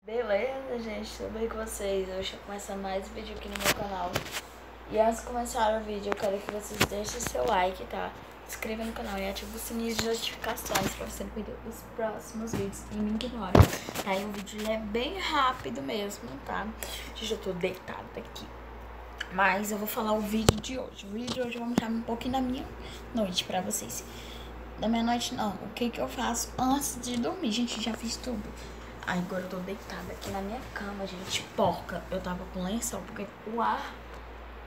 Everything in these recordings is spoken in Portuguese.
Beleza, gente? Tudo bem com vocês? Hoje eu começar mais um vídeo aqui no meu canal. E antes de começar o vídeo, eu quero que vocês deixem seu like, tá? Se inscreva no canal e ative o sininho de notificações pra você não perder os próximos vídeos e me ignore, tá? E o vídeo ele é bem rápido mesmo, tá? Gente, eu tô deitada aqui. Mas eu vou falar o vídeo de hoje. O vídeo de hoje eu vou mostrar um pouquinho da minha noite pra vocês. Da minha noite não, o que eu faço antes de dormir. Gente, já fiz tudo. Aí agora eu tô deitada aqui na minha cama, gente, porca. Eu tava com lençol porque o ar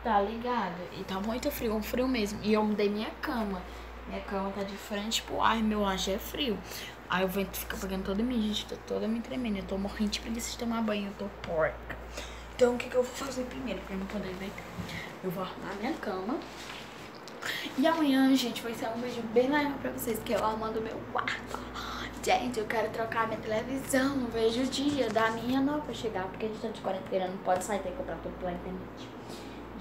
tá ligado e tá muito frio, um frio mesmo. E eu mudei minha cama. Minha cama tá de frente pro ar e meu ar já é frio. Aí o vento fica pegando toda minha, gente, tô toda me tremendo. Eu tô morrendo de preguiça de tomar banho, eu tô porca. Então o que eu vou fazer primeiro pra eu não poder deitar? Eu vou arrumar minha cama. E amanhã, gente, vai ser um vídeo bem legal pra vocês, que eu arrumando meu quarto. Gente, eu quero trocar minha televisão, não vejo o dia da minha nova chegar, porque a gente tá de quarentena, não pode sair, tem que comprar tudo pela internet.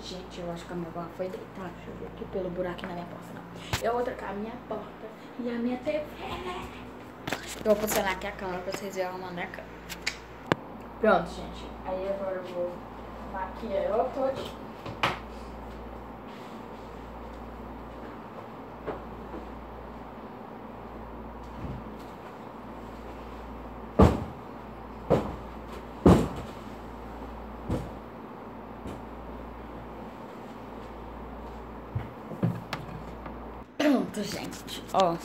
Gente, eu acho que a minha avó foi deitar, deixa eu ver aqui pelo buraco na minha porta, não. Eu vou trocar a minha porta e a minha TV. Eu vou posicionar aqui a câmera pra vocês verem arrumando a cama. Pronto, gente, aí agora eu vou maquiar ela toda. Pronto, gente, ó.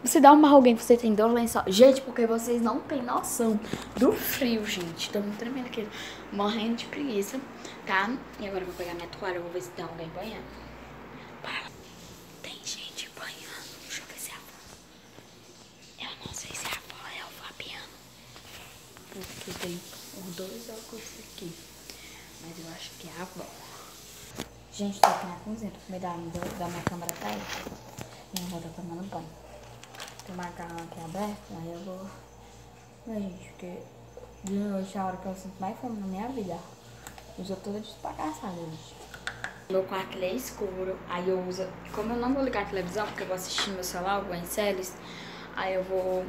Você dá uma alguém que você tem dor lençol. Gente, porque vocês não têm noção do frio, gente. Tô muito tremendo aqui, morrendo de preguiça, tá? E agora eu vou pegar minha toalha, eu vou ver se tem alguém banhando. Tem gente banhando. Deixa eu ver se é a avó. Eu não sei se é a avó, é o Fabiano. Aqui tem os dois óculos aqui. Mas eu acho que é a avó. Gente, tô aqui na cozinha, tô com medo da minha câmera cair. Minha avó tá tomando banho. Tem uma macarrão aqui aberta, aí eu vou... Gente, porque de noite é a hora que eu sinto mais fome na minha vida. Eu já tô desbagaçada, gente. Meu quarto ele é escuro, aí eu uso... Como eu não vou ligar a televisão, porque eu vou assistir no meu celular algumas séries, aí eu vou...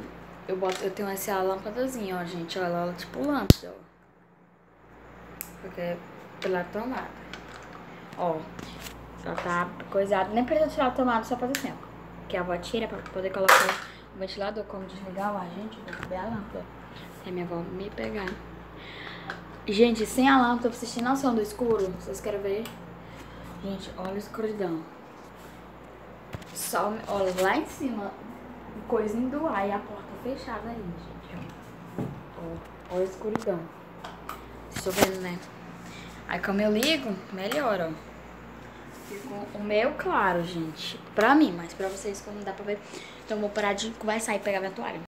Eu tenho essa lâmpadazinha, ó, gente, ó, ela é tipo lâmpada, ó. Porque é pela tomada. Ó, ela tá coisada, nem precisa tirar a tomada, só fazer assim, ó. Que a avó tira pra poder colocar o ventilador, como desligar o ar, gente, vou ver a lâmpada. Até minha avó me pegar. Gente, sem a lâmpada, vocês têm noção do escuro? Vocês querem ver? Gente, olha a escuridão. Só, olha, lá em cima, coisinha do ar e a porta fechada aí, gente, ó. Olha a escuridão. Vocês estão vendo, né? Aí como eu ligo, melhora, ó. Ficou o meu claro, gente. Pra mim, mas pra vocês não dá pra ver. Então eu vou parar de conversar e pegar minha toalha.